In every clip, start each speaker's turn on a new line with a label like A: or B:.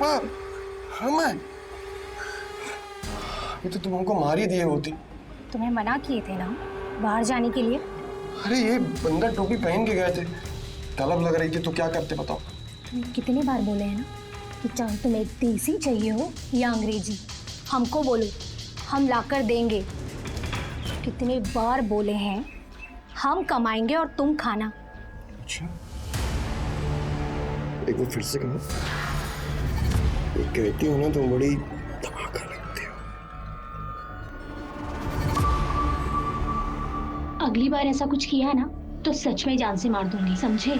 A: पापा, हम हैं। ये तो तुम हमको मार ही दिए होती।
B: तुम्हें मना किए थे ना बाहर जाने के लिए।
A: अरे ये बंदा टोपी पहन के गए थे, तलब लग रही थी तो क्या करते बताओ।
B: तुम्हें कितने बार बोले हैं ना कि चाहे तुम्हें देसी चाहिए हो या अंग्रेजी, हमको बोलो, हम लाकर देंगे। कितने बार बोले हैं हम कमाएंगे और तुम खाना।
A: अच्छा, एक बार फिर से कहो। ये कहती हो ना तुम बड़ी धमाका लगती हो।
B: अगली बार ऐसा कुछ किया ना तो सच में जान से मार दूंगी, समझे?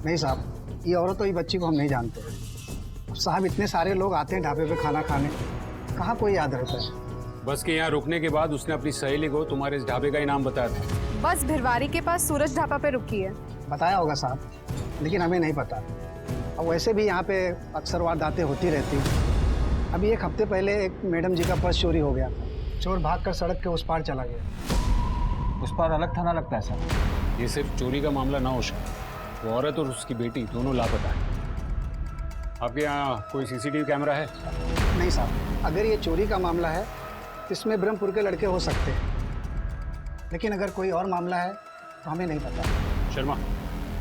C: नहीं साहब, ये औरत और ये बच्ची को हम नहीं जानते। साहब इतने सारे लोग आते हैं ढाबे पे खाना खाने, कहाँ कोई याद रहता है।
D: बस के यहाँ रुकने के बाद उसने अपनी सहेली को तुम्हारे इस ढाबे का ही नाम बताया था।
E: बस भिरवारी के पास सूरज ढाबा पे रुकी है।
C: बताया होगा साहब, लेकिन हमें नहीं पता। और वैसे भी यहाँ पे अक्सर वारदातें होती रहती हैं। अभी एक हफ्ते पहले एक मैडम जी का पर्स चोरी हो गया। चोर भागकर सड़क के उस पार चला गया।
F: उस पार अलग थाना लगता है सर।
D: ये सिर्फ चोरी का मामला ना हो सकता, वो औरत और उसकी बेटी दोनों लापता है। आपके यहाँ कोई सीसीटीवी कैमरा है?
C: नहीं साहब, अगर ये चोरी का मामला है तो इसमें ब्रह्मपुर के लड़के हो सकते हैं, लेकिन अगर कोई और मामला है तो हमें नहीं पता।
D: शर्मा,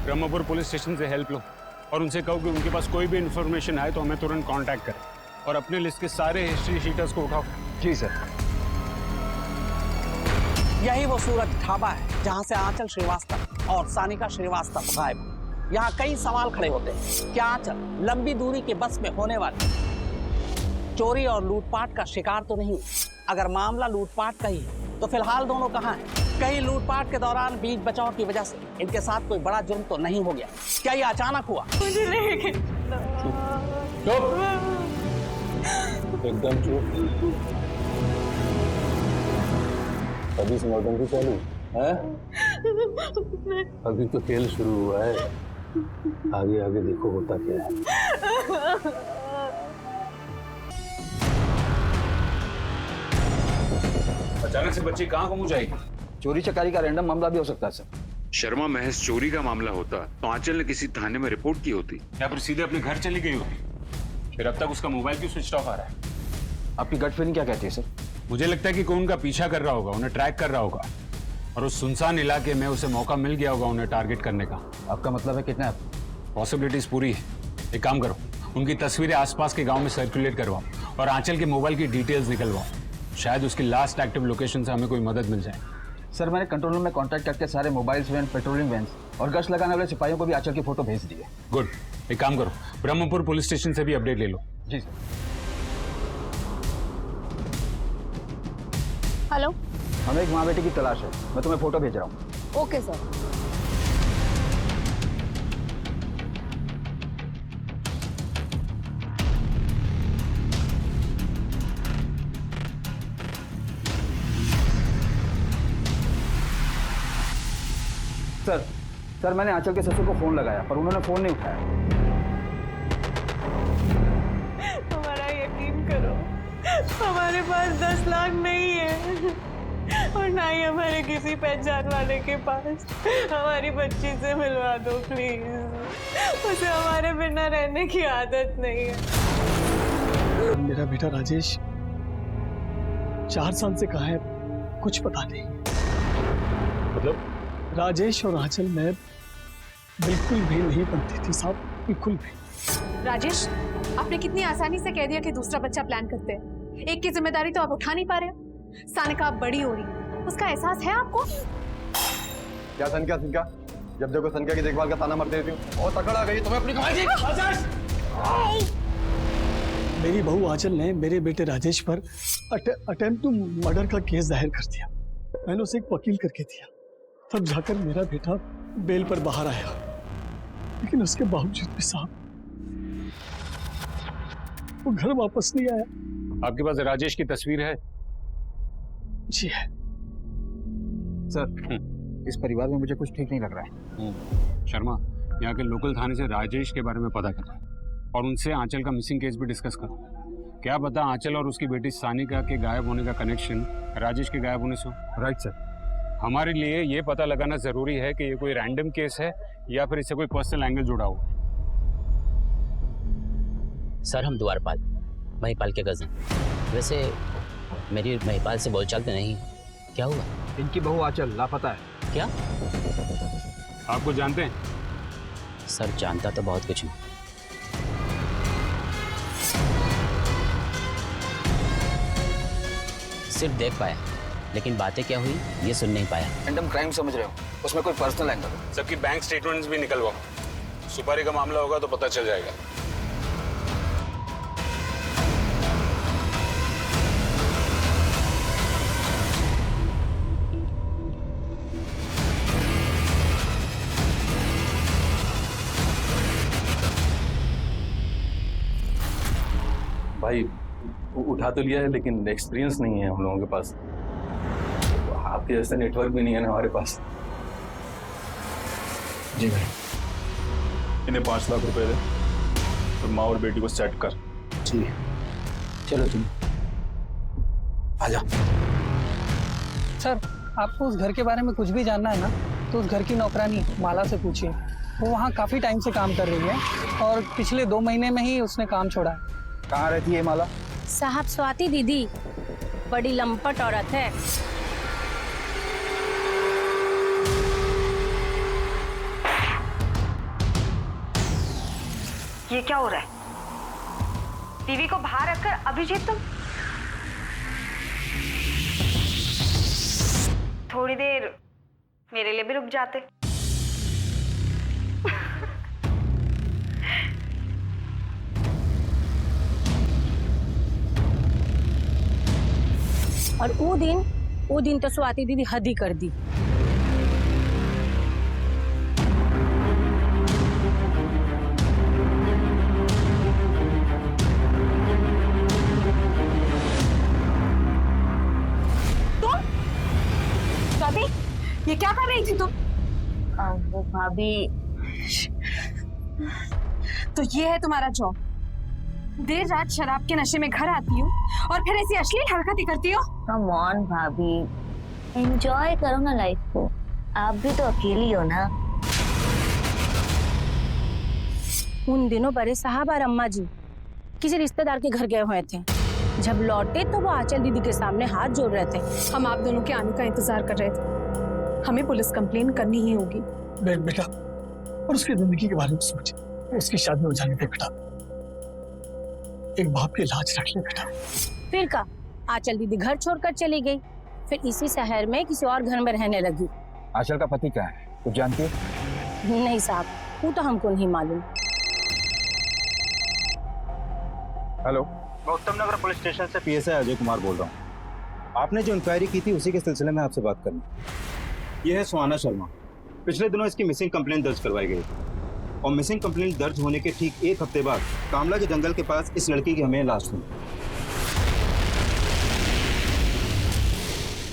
D: ब्रह्मपुर पुलिस स्टेशन से हेल्प लो और उनसे कहो कि उनके पास कोई भी इन्फॉर्मेशन आए तो हमें तुरंत कांटेक्ट करें, और अपने लिस्ट के सारे हिस्ट्री शीटर्स को उठाओ।
F: जी सर।
G: यही वो सूरज ढाबा है जहां से आंचल श्रीवास्तव और सानिका श्रीवास्तव गायब। यहाँ कई सवाल खड़े होते हैं। क्या आंचल लंबी दूरी के बस में होने वाली चोरी और लूटपाट का शिकार तो नहीं? अगर मामला लूटपाट का ही है तो फिलहाल दोनों कहाँ हैं? कहीं लूटपाट के दौरान बीच बचाव की वजह से इनके साथ कोई बड़ा जुर्म तो नहीं हो गया? क्या ये अचानक हुआ?
E: मुझे नहीं
D: चुप, एकदम चुप। अभी से नौटंकी चालू है? अभी तो खेल शुरू हुआ है, आगे आगे देखो होता क्या है। अचानक से बच्ची कहाँ गुम जाएगी?
F: चोरी चकारी का रैंडम मामला भी हो सकता है सर।
H: शर्मा, महज चोरी का मामला होता तो आंचल ने किसी थाने में रिपोर्ट की होती,
D: या फिर सीधे अपने घर चली गई होती। फिर अब तक उसका मोबाइल क्यों स्विच ऑफ आ रहा है?
F: आपकी गट फीलिंग क्या कहती है सर?
D: मुझे लगता है कि कोई उनका पीछा कर रहा होगा, उन्हें ट्रैक कर रहा होगा, और उस सुनसान इलाके में उसे मौका मिल गया होगा उन्हें टारगेट करने का।
F: आपका मतलब है किडनैप?
D: पॉसिबिलिटीज पूरी है। एक काम करो, उनकी तस्वीरें आसपास के गांव में सर्कुलेट करवाओ और आंचल के मोबाइल की डिटेल्स निकलवाओ। शायद उसकी लास्ट एक्टिव लोकेशन से हमें कोई मदद मिल जाए।
F: सर, मैंने कंट्रोल रूम में कांटेक्ट करके सारे मोबाइल्स वैन, पेट्रोलिंग वैन और गश्त लगाने वाले सिपाहियों को भी आंचल की फोटो भेज दी है।
D: गुड। एक काम करो, ब्रह्मपुर पुलिस स्टेशन से भी अपडेट ले लो।
F: जी सर।
E: हेलो,
F: हमें एक माँ बेटी की तलाश है, मैं तुम्हें फोटो भेज रहा हूँ।
E: Okay sir.
F: सर, मैंने आंचल के ससुर को फोन लगाया पर उन्होंने फोन नहीं उठाया।
E: हमारा यकीन करो, हमारे पास 10 लाख नहीं है और ना ही हमारे किसी पहचान वाले के पास। हमारी बच्ची से मिलवा दो प्लीज, उसे हमारे बिना रहने की आदत नहीं है।
I: मेरा बेटा राजेश 4 साल से कहाँ है कुछ पता नहीं।
D: मतलब
I: राजेश और आंचल में बिल्कुल भी नहीं बनती थी साहब, बिल्कुल भी।
E: राजेश, आपने कितनी आसानी से कह दिया कि दूसरा बच्चा प्लान करते हैं। एक की जिम्मेदारी तो आप उठा नहीं पा रहे हो। सानिका अब बड़ी हो रही है, उसका एहसास है आपको?
A: क्या सनका, जब देखो सनका की देखभाल का ताना मारते रहती हूँ। और तकड़ आ गई तुम्हें अपनी कमाई।
I: मेरी बहू आंचल ने मेरे बेटे राजेश पर अटेम्प्ट टू मर्डर का केस दायर कर दिया। मैंने उसे एक वकील करके दिया, तब जाकर मेरा बेटा बेल पर बाहर आया। लेकिन उसके बावजूद भी साहब वो घर वापस नहीं आया।
D: आपके पास राजेश की तस्वीर है?
I: जी है
F: सर, इस परिवार में मुझे कुछ ठीक नहीं लग रहा है।
D: शर्मा, यहाँ के लोकल थाने से राजेश के बारे में पता करो और उनसे आंचल का मिसिंग केस भी डिस्कस करो। क्या पता आंचल और उसकी बेटी सानिका के गायब होने का कनेक्शन राजेश के गायब होने से हो।
F: Right sir.
D: हमारे लिए ये पता लगाना जरूरी है कि ये कोई रैंडम केस है या फिर इससे कोई पर्सनल एंगल जुड़ा हुआ।
J: सर हम द्वारपाल, महिपाल के कज़न। वैसे मेरी महिपाल से बोलचाल तो नहीं, क्या हुआ?
F: इनकी बहू आंचल लापता है।
J: क्या?
D: आपको जानते हैं?
J: सर जानता तो बहुत कुछ हूँ। सिर्फ देख पाया, लेकिन बातें क्या हुई ये सुन नहीं पाया।
F: रैंडम क्राइम समझ रहे हो, उसमें कोई पर्सनल एंगल है।
D: सबकी बैंक स्टेटमेंट्स भी निकलवाओ, सुपारी का मामला होगा तो पता चल जाएगा।
K: भाई उठा तो लिया है लेकिन एक्सपीरियंस नहीं है हम लोगों के पास। तो आपके जैसा नेटवर्क भी नहीं है ना हमारे पास।
F: जी भाई।
K: इन्हें 5 लाख रुपए दे और माँ और बेटी को सेट कर।
F: जी चलो तुम आ जाओ।
C: सर आपको उस घर के बारे में कुछ भी जानना है ना तो उस घर की नौकरानी माला से पूछिए। वो वहाँ काफ़ी टाइम से काम कर रही है और पिछले 2 महीने में ही उसने काम छोड़ा है।
F: कहाँ रहती है माला?
B: साहब स्वाति दीदी बड़ी लंपट औरत है।
L: ये क्या हो रहा है? टीवी को बाहर रखकर अभिजीत तुम थोड़ी देर मेरे लिए भी रुक जाते।
B: और वो दिन तो स्वाति दीदी हद ही कर दी।
L: तुम स्वाति ये क्या कर रही थी तुम?
E: वो भाभी,
L: तो ये है तुम्हारा जॉब? देर रात शराब के नशे में घर आती हो और फिर ऐसी अश्लील हरकतें करती हो?
E: कम ऑन भाभी, एंजॉय करो ना लाइफ को। आप भी तो अकेली हो ना।
B: उन दिनों बड़े साहब और अम्मा जी किसी रिश्तेदार के घर गए हुए थे। जब लौटे तो वो आंचल दीदी के सामने हाथ जोड़ रहे थे।
L: हम आप दोनों के आने का इंतजार कर रहे थे। हमें पुलिस कंप्लेन करनी ही होगी।
I: बेटा और उसकी जिंदगी के बारे में सोच, उसकी शादी हो जाने दे बेटा। एक बाप की लाज रख ले बेटा।
B: फिर का आंचल दीदी घर छोड़कर चली गई, फिर इसी शहर में किसी और घर में रहने लगी।
F: आंचल का पति क्या है, कुछ जानती है?
B: नहीं साहब, वो तो हमको नहीं मालूम।
F: हेलो,
K: मैं उत्तम नगर पुलिस स्टेशन से पीएसआई अजय कुमार बोल रहा हूँ। आपने जो इंक्वायरी की थी उसी के सिलसिले में आपसे बात करनी। ये है सुहाना शर्मा। पिछले दिनों इसकी मिसिंग कंप्लेंट दर्ज करवाई गई और मिसिंग कंप्लेंट दर्ज होने के ठीक 1 हफ्ते बाद कामला के जंगल के पास इस लड़की की हमें लाश मिली।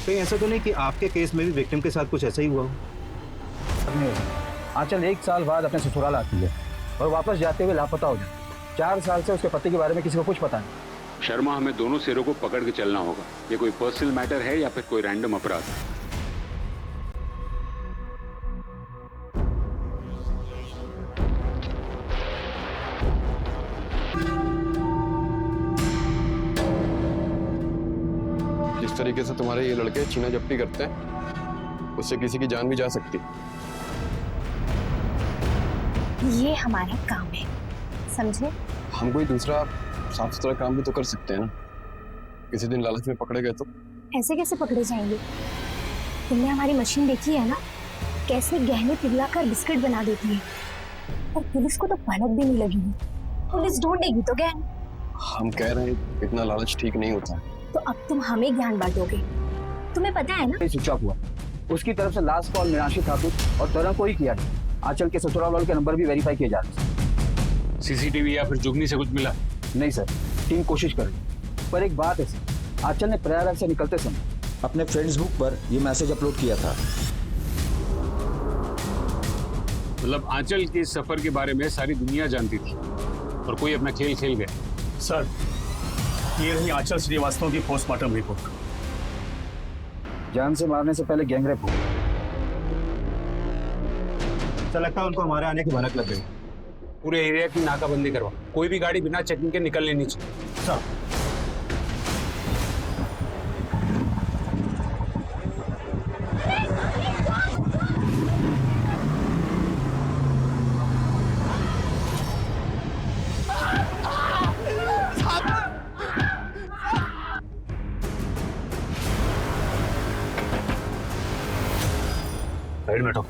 K: कहीं ऐसा तो नहीं कि आपके केस में भी विक्टिम के साथ कुछ ऐसा ही हुआ हो?
F: आंचल 1 साल बाद अपने ससुराल आती है और वापस जाते हुए लापता हो जाती है। 4 साल से उसके पति के बारे में किसी को कुछ पता नहीं।
H: शर्मा, हमें दोनों सिरों को पकड़ के चलना होगा। ये कोई पर्सनल मैटर है या फिर कोई रैंडम अपराध है?
A: जिस तरीके से तुम्हारे ये लड़के छीना झपटी करते हैं उससे किसी की जान भी जा सकती।
B: ये हमारा काम है, समझे?
A: हम कोई दूसरा साफ सुथरा काम भी तो कर सकते हैं ना। किसी दिन लालच में पकड़े गए तो?
B: ऐसे कैसे पकड़े जाएंगे? तुमने हमारी मशीन देखी है ना, कैसे गहने पिघलाकर बिस्किट बना देती है। और पुलिस को तो भनक भी नहीं लगी। पुलिस ढूंढेगी तो गहने।
A: हम कह रहे हैं इतना लालच ठीक नहीं होता है।
B: तो अब तुम हमें ज्ञान बांटोगे। तुम्हें पता है ना?
F: स्विच ऑफ हुआ। उसकी तरफ से लास्ट कॉल मीनाक्षी ठाकुर और तरह को ही किया गया। आंचल के ससुराल वालों के नंबर भी वेरीफाई किए जा रहे हैं।
D: सीसीटीवी या फिर जुगनी से कुछ मिला?
F: नहीं सर, टीम कोशिश कर रही है। पर एक बात है सर, आंचल ने प्रयागराज से निकलते समय
M: अपने फेसबुक पर ये मैसेज अपलोड किया था।
D: मतलब आंचल के सफर के बारे में सारी दुनिया जानती थी और कोई अपना खेल खेल गया।
I: सर, ये रही आंचल श्रीवास्तव की पोस्टमार्टम रिपोर्ट।
M: जान से मारने से पहले गैंगरेप हुआ।
K: ऐसा लगता है उनको हमारे आने की भनक लग गई।
D: पूरे एरिया की नाकाबंदी करवा, कोई भी गाड़ी बिना चेकिंग के निकलनी नहीं चाहिए।
K: सर
D: साइड में बैठो।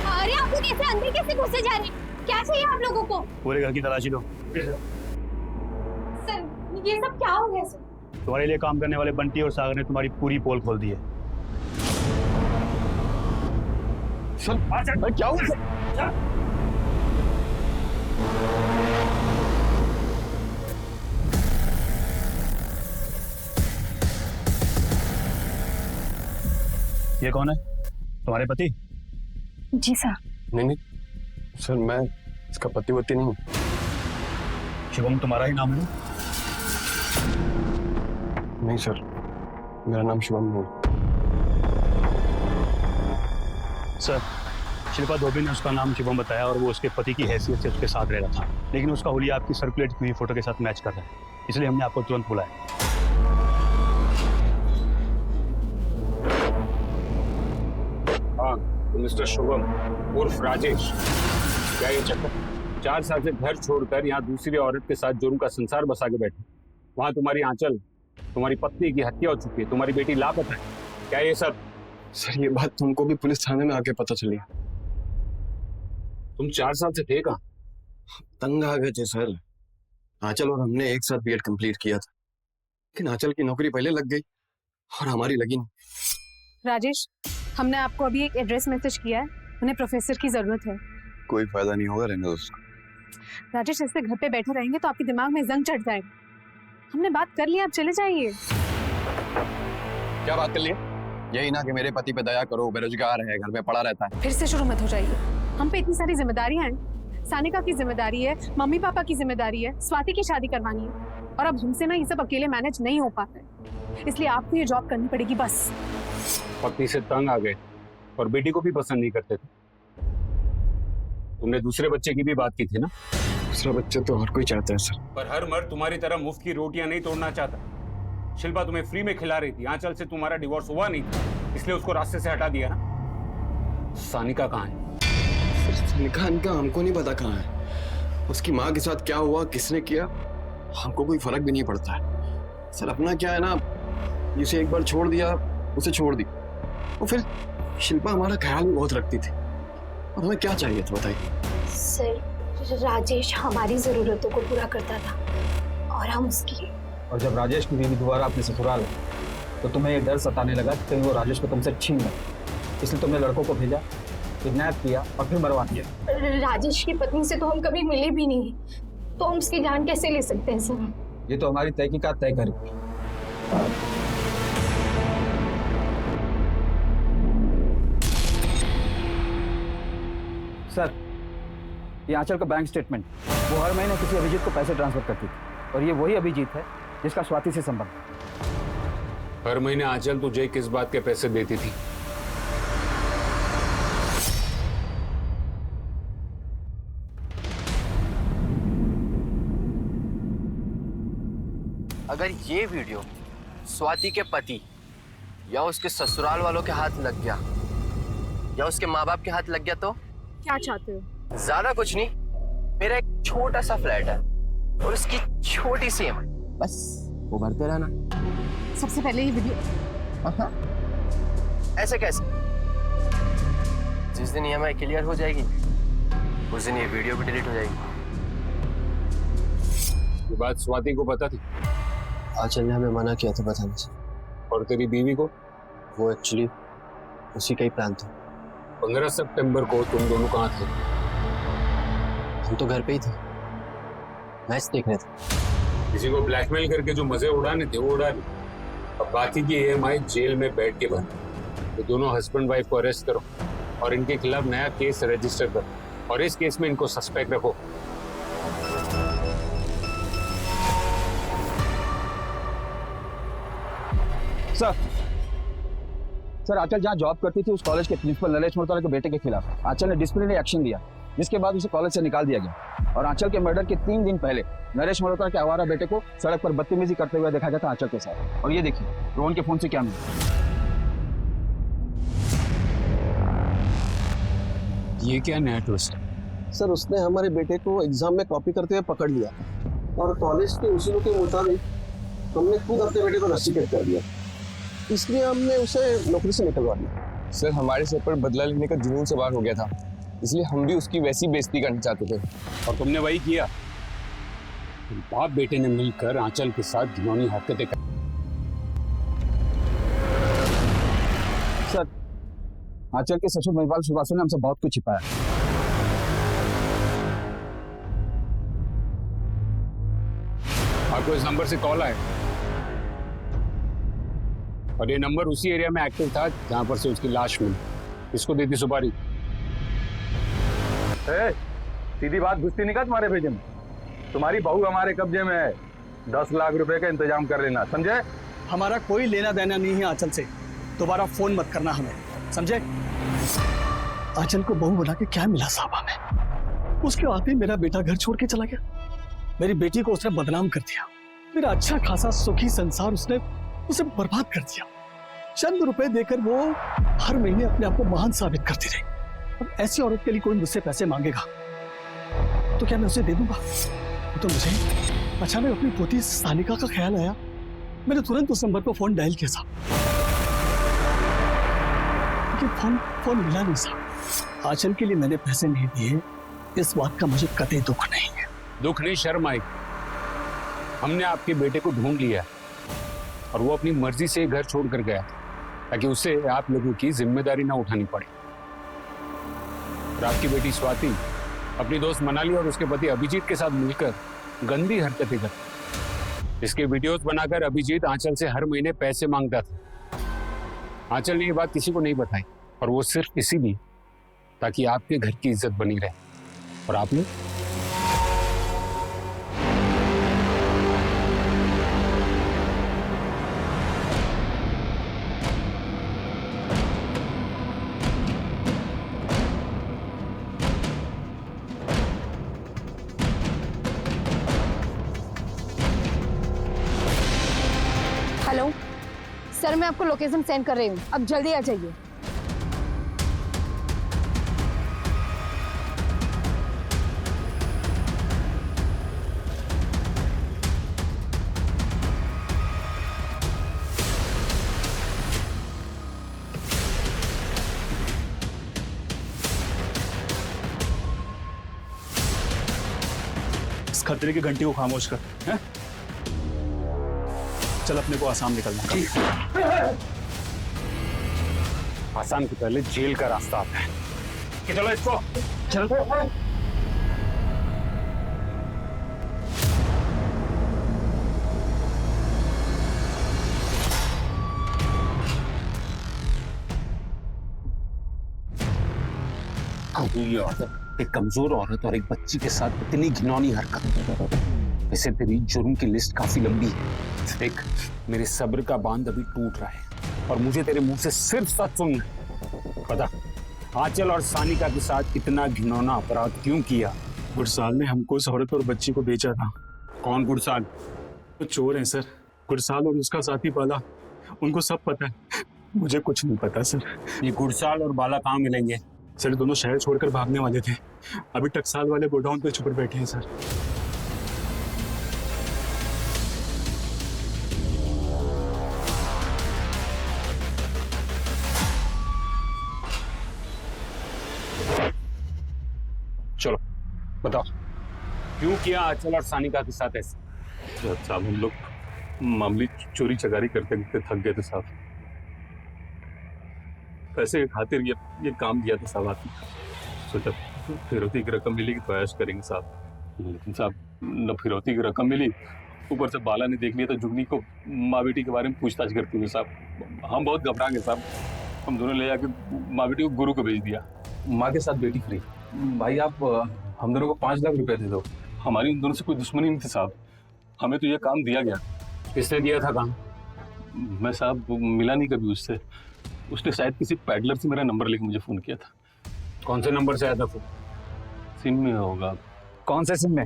B: अरे आप लोग ऐसे अंदर कैसे घुसे जा रहे हैं? क्या चाहिए आप लोगों को?
K: पूरे घर की तलाशी लो।
B: सर ये सब क्या हो गया सर?
K: तुम्हारे लिए काम करने वाले बंटी और सागर ने तुम्हारी पूरी पोल खोल दी है।
A: सर क्या हुआ सर?
K: ये कौन है? तुम्हारे पति?
B: जी सर।
A: नहीं सर, मैं इसका पति वती नहीं हूँ।
K: शिवम तुम्हारा ही नाम है?
A: नहीं सर, मेरा नाम शिवम नहीं।
K: सर, शिल्पा धोबी ने उसका नाम शिवम बताया और वो उसके पति की हैसियत से उसके साथ रह रहा था, लेकिन उसका हुलिया आपकी सर्कुलेट की हुई फोटो के साथ मैच कर रहा है, इसलिए हमने आपको तुरंत बुलाया।
D: हाँ, तो मिस्टर शुभम उर्फ राजेश, क्या ये चक्कर? 4 साल से घर छोड़कर यहाँ दूसरी औरत के साथ जुर्म का संसार बसा के बैठे। वहाँ तुम्हारी आंचल, तुम्हारी पत्नी की हत्या हो चुकी है, तुम्हारी बेटी लापता है। क्या ये सब?
A: सर ये बात तुमको भी पुलिस थाने में आके पता चली।
D: तुम 4 साल से थे कहाँ?
A: तंग आ गए थे सर। आंचल और हमने एक साथ बीएड कंप्लीट किया था, लेकिन आंचल की नौकरी पहले लग गई और हमारी लगी नहीं।
L: राजेश, हमने आपको अभी एक एड्रेस मैसेज किया है, उन्हें प्रोफेसर की जरूरत है।
A: कोई फायदा नहीं होगा, रहने दो उसको।
L: राजेश, ऐसे घर पे बैठे रहेंगे तो आपके दिमाग में जंग चढ़ जाएगा। हमने बात कर ली, आप चले जाइए।
A: क्या बात कर लिए? यही ना कि मेरे पति पे दया करो, बेरोजगार है, घर में पड़ा रहता है।
L: फिर से शुरू मत हो जाइए। हम पे इतनी सारी जिम्मेदारियां हैं। सानिका की जिम्मेदारी है, मम्मी पापा की जिम्मेदारी है, स्वाति की शादी करवानी है, और अब हमसे ना ये सब अकेले मैनेज नहीं हो पाता है, इसलिए आपको ये जॉब करनी पड़ेगी बस।
D: पत्नी से तंग आ गए और बेटी को भी पसंद नहीं करते थे। तुमने दूसरे बच्चे की भी बात की थी ना?
A: दूसरा बच्चा तो हर कोई चाहता है सर,
D: पर हर मर्द तुम्हारी तरह मुफ्त की रोटियां नहीं तोड़ना चाहता। शिल्पा तुम्हें फ्री में खिला रही थी, आंचल से तुम्हारा डिवोर्स हुआ नहीं था, इसलिए उसको रास्ते से हटा दिया ना। सानिका कहाँ है?
A: सानिका इनका हमको नहीं पता कहाँ है। उसकी माँ के साथ क्या हुआ, किसने किया, हमको कोई फर्क भी नहीं पड़ता है सर। अपना क्या है ना, जिसे एक बार छोड़ दिया उसे छोड़ दी। और फिर शिल्पा हमारा ख्याल भी बहुत रखती थी, और हमें क्या चाहिए था बताइए?
B: सर राजेश हमारी जरूरतों को पूरा करता था और हम उसकी।
M: और जब राजेश की बीवी दोबारा अपने ससुराल आई तो तुम्हें ये डर सताने लगा कि कहीं वो राजेश को तुमसे छीन ले, इसलिए तुमने लड़कों को भेजा, किडनैप किया और फिर मरवा दिया।
B: राजेश की पत्नी से तो हम कभी मिले भी नहीं, तो हम उसकी जान कैसे ले सकते हैं सर?
M: ये तो हमारी तहकीकात तय करेगी। सर, ये आंचल का बैंक स्टेटमेंट, वो हर महीने किसी अभिजीत को पैसे ट्रांसफर करती थी, और ये वही अभिजीत है जिसका स्वाति से संबंध।
D: हर महीने आंचल तुझे किस बात के पैसे देती थी?
N: अगर ये वीडियो स्वाति के पति या उसके ससुराल वालों के हाथ लग गया या उसके माँ बाप के हाथ लग गया तो
L: क्या चाहते हो?
N: ज्यादा कुछ नहीं, मेरा एक छोटा सा फ्लैट है और उसकी छोटी सी EMI, बस वो भरते रहना।
L: सबसे पहले ये वीडियो।
N: ऐसे कैसे? जिस दिन EMI क्लियर हो जाएगी उस दिन ये वीडियो भी डिलीट हो जाएगी।
D: ये बात स्वाति को पता थी?
N: आंचल ने हमें मना किया था बताने से।
D: और तेरी बीवी को?
N: वो एक्चुअली उसी का ही प्लान था।
D: 15 सितंबर को तुम दोनों कहाँ थे?
N: हम तो घर पे ही थे, मैच देख रहे थे।
D: किसी को ब्लैकमेल करके जो मजे उड़ाने थे वो उड़ा लिए। अब बाकी की EMI जेल में बैठ के भर। तो दोनों हस्बैंड वाइफ को अरेस्ट करो और इनके खिलाफ नया केस रजिस्टर करो, और इस केस में इनको सस्पेक्ट रखो।
M: सर,
F: सर आंचल जहाँ जॉब करती थी उस कॉलेज के प्रिंसिपल नरेश मल्होत्रा के बेटे के खिलाफ आंचल ने डिसिप्लिनरी एक्शन लिया, जिसके बाद उसे कॉलेज से निकाल दिया गया। और आंचल के मर्डर के 3 दिन पहले नरेश मल्होत्रा के आवारा बेटे को सड़क पर बदतमीजी करते हुए देखा गया था आंचल के साथ। और ये देखिए रोहन के फोन से क्या मिला।
D: ये क्या नया ट्विस्ट?
A: सर उसने हमारे बेटे को एग्जाम में कॉपी करते हुए पकड़ लिया और कॉलेज के उसूलों के मुताबिक हमने खुद अपने बेटे को रस्टिकेट कर दिया, इसलिए हमने उसे नौकरी से निकलवा दिया।
O: सर हमारे सर पर बदला लेने का जुनून सवार हो गया था, इसलिए हम भी उसकी वैसी बेइज्जती करना चाहते थे।
D: और तुमने वही किया। तुम बाप बेटे ने मिलकर आंचल के साथ घिनौनी हरकतें कर।
F: सर आंचल के ससुर महिपाल श्रीवास्तव ने हमसे बहुत कुछ छिपाया।
D: आपको इस नंबर से कॉल आया और ये नंबर उसी एरिया में एक्टिव था जहां पर से उसकी लाश मिली। किसको दी थी सुपारी?
M: सीधी बात घुसती नहीं का तुम्हारे भेजे में। तुम्हारी बहू हमारे कब्जे में है, 10 लाख रुपए का इंतजाम कर लेना, समझे?
I: हमारा कोई लेना देना नहीं है आंचल से, दोबारा फोन मत करना हमें, समझे? आंचल को बहू बना के क्या मिला साहब हमें? उसके आते ही मेरा बेटा घर छोड़ के चला गया, मेरी बेटी को उसने बदनाम कर दिया, मेरा अच्छा खासा सुखी संसार उसने उसे बर्बाद कर दिया। चंद रुपए देकर वो हर महीने अपने आप को महान साबित करती रही। अब ऐसी औरत के लिए कोई मुझसे पैसे मांगेगा तो क्या मैं उसे दे दूंगा? तो मुझे अचानक अपनी पोती सानिका का ख्याल आया, मैंने तुरंत उस नंबर पर फोन डायल किया साहब, लेकिन फोन मिला नहीं साहब। आंचल के लिए मैंने पैसे नहीं दिए, इस बात का मुझे कतई दुख नहीं है।
D: दुख नहीं, शर्म आई। हमने आपके बेटे को ढूंढ लिया और वो अपनी मर्जी से घर छोड़कर गया ताकि उसे आप लोगों की जिम्मेदारी ना उठानी पड़े। और आपकी बेटी स्वाति अपनी दोस्त मनाली और उसके पति अभिजीत के साथ मिलकर गंदी हरकतें करती। इसके वीडियोस बनाकर अभिजीत आंचल से हर महीने पैसे मांगता था। आंचल ने ये बात किसी को नहीं बताई और वो सिर्फ इसीलिए ताकि आपके घर की इज्जत बनी रहे। और आपने
L: हेलो सर, मैं आपको लोकेशन सेंड कर रही हूँ, अब जल्दी आ जाइए।
I: इस खतरे की घंटी को खामोश कर, हैं? चल अपने को आसाम निकलना है।
D: आसाम के पहले जेल का रास्ता आता है कि चलो इसको
I: चल।
D: ये औरत, एक कमजोर औरत और एक बच्ची के साथ इतनी घिनौनी हरकत। वैसे तेरी जुर्म की लिस्ट काफी लंबी है। देख, मेरे सब्र का बांध अभी टूट रहा है और मुझे तेरे मुंह से सिर्फ सच सुनना है। बता, आंचल और सानिका के साथ इतना घिनौना अपराध क्यों किया?
I: गुरसाल ने हमको उस औरत और बच्ची को बेचा था।
D: कौन गुरसाल?
I: वो चोर हैं सर, गुरसाल और उसका साथी बाला, उनको सब पता है, मुझे कुछ नहीं पता सर।
D: ये गुरसाल और बाला कहाँ मिलेंगे?
I: सर दोनों शहर छोड़कर भागने वाले थे, अभी टकसाल वाले गोडाउन पे छुप बैठे हैं सर।
D: चलो बताओ, क्यों किया आंचल और सानिका के साथ ऐसे?
I: साहब हम लोग मामूली चोरी चकारी करते करते थक गए थे साहब, पैसे की खातिर ये काम दिया था साहब। आपने सोचा फिरौती की रकम मिलेगी तो ऐश करेंगे साहब, लेकिन साहब न फिरौती की रकम मिली, ऊपर से बाला ने देख लिया तो जुगनी को माँ बेटी के बारे में पूछताछ करती हुई साहब। हम बहुत घबरा गए साहब, हम दोनों ले जाके माँ बेटी को गुरु को भेज दिया।
M: माँ के साथ बेटी फ्री। भाई आप हम दोनों को 5 लाख रुपए दे दो।
I: हमारी उन दोनों से कोई दुश्मनी नहीं थी साहब, हमें तो ये काम दिया गया।
D: किसने दिया था काम?
I: मैं साहब मिला नहीं कभी उससे,
D: उसने शायद किसी पैडलर से मेरा नंबर लेके मुझे फोन किया था। कौन से नंबर से आया था फोन? सिम में होगा।
M: कौन से सिम में?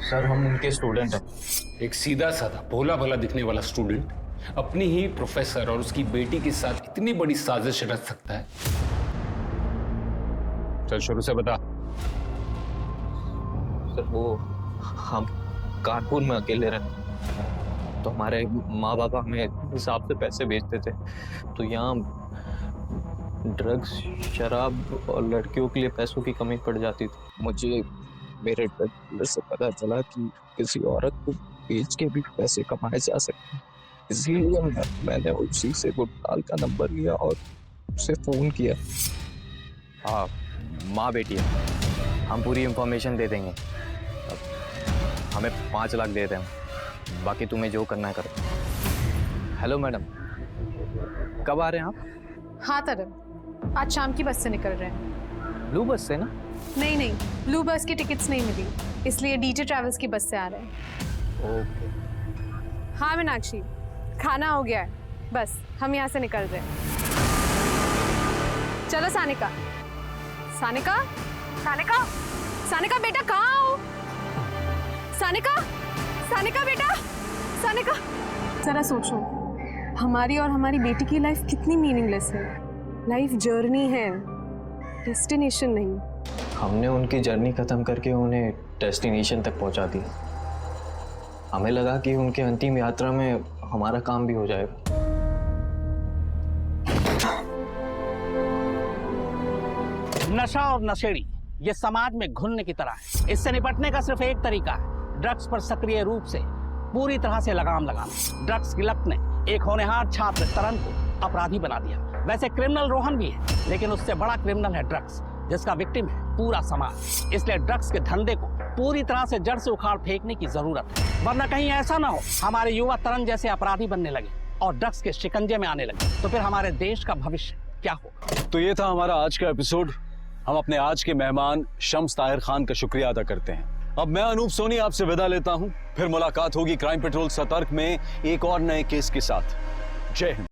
O: सर हम उनके स्टूडेंट हैं।
D: एक सीधा साधा भोला भला दिखने वाला स्टूडेंट अपनी ही प्रोफेसर और उसकी बेटी के साथ इतनी बड़ी साजिश रच सकता है? चल शुरू से बता।
O: सर वो हम कानपुर में अकेले रहते, तो हमारे माँ बाप हमें हिसाब से पैसे भेजते थे, तो यहाँ ड्रग्स, शराब और लड़कियों के लिए पैसों की कमी पड़ जाती थी। मुझे मेरे ड्रग से पता चला कि किसी औरत को बेच के भी पैसे कमाए जा सकते हैं, इसलिए मैंने उसी से गुटकाल का नंबर लिया और उसे फोन किया। हाँ माँ बेटी है, हम पूरी इंफॉर्मेशन दे देंगे। हमें 5 लाख दे दें, बाकी तुम्हें जो करना है करो। हेलो मैडम, कब आ रहे हैं आप?
L: हाँ तरन, आज शाम की बस से निकल रहे हैं।
O: ब्लू बस से ना?
L: नहीं, ब्लू बस की टिकट्स नहीं मिली, इसलिए डीजे ट्रैवल्स की बस से आ रहे हैं।
O: ओके।
L: हाँ मीनाक्षी, खाना हो गया है, बस हम यहाँ से निकल रहे हैं। चलो सानिका। सानिका, सानिका, सानिका बेटा कहाँ हो? सानिका, सानिका बेटा, सानिका। जरा सोचो, हमारी और हमारी बेटी की लाइफ कितनी मीनिंगलेस है। लाइफ जर्नी है, डेस्टिनेशन नहीं।
O: हमने उनकी जर्नी खत्म करके उन्हें डेस्टिनेशन तक पहुंचा दिया। हमें लगा कि उनके अंतिम यात्रा में हमारा काम भी हो जाएगा।
G: नशा और नशेड़ी ये समाज में घुलने की तरह है। इससे निपटने का सिर्फ एक तरीका है, ड्रग्स पर सक्रिय रूप से पूरी तरह से लगाम लगाना। ड्रग्स की लत ने एक होनहार छात्र तरन को अपराधी बना दिया। वैसे क्रिमिनल रोहन भी है, लेकिन उससे बड़ा क्रिमिनल है ड्रग्स, जिसका विक्टिम है पूरा समाज। इसलिए ड्रग्स के धंधे को पूरी तरह से जड़ से उखाड़ फेंकने की जरूरत है, वरना कहीं ऐसा ना हो हमारे युवा तरन जैसे अपराधी बनने लगे और ड्रग्स के शिकंजे में आने लगे, तो फिर हमारे देश का भविष्य क्या होगा।
P: तो ये था हमारा आज का एपिसोड। हम अपने आज के मेहमान शम्स ताहिर खान का शुक्रिया अदा करते हैं। अब मैं अनूप सोनी आपसे विदा लेता हूं, फिर मुलाकात होगी क्राइम पेट्रोल सतर्क में एक और नए केस के साथ। जय हिंद।